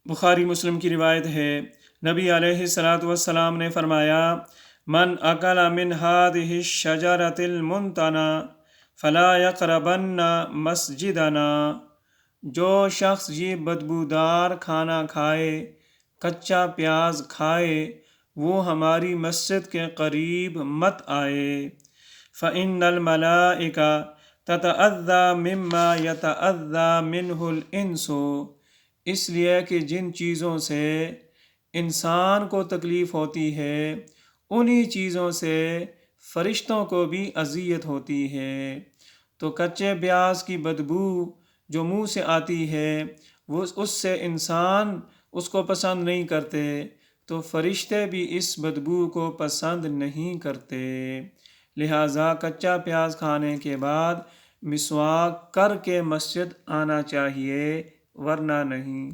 بخاری مسلم کی روایت ہے، نبی علیہ الصلاۃ والسلام نے فرمایا، من اکل من هذه الشجرة المنتنى فلا يقربن مسجدنا، جو شخص یہ بدبودار کھانا کھائے، کچا پیاز کھائے، وہ ہماری مسجد کے قریب مت آئے۔ فإن الملائکۃ تتأذی مما یتأذی منہ الانس، اس لیے کہ جن چیزوں سے انسان کو تکلیف ہوتی ہے انہی چیزوں سے فرشتوں کو بھی اذیت ہوتی ہے۔ تو کچے پیاز کی بدبو جو منہ سے آتی ہے وہ اس سے انسان اس کو پسند نہیں کرتے، تو فرشتے بھی اس بدبو کو پسند نہیں کرتے۔ لہٰذا کچا پیاز کھانے کے بعد مسواک کر کے مسجد آنا چاہیے، ورنہ نہیں۔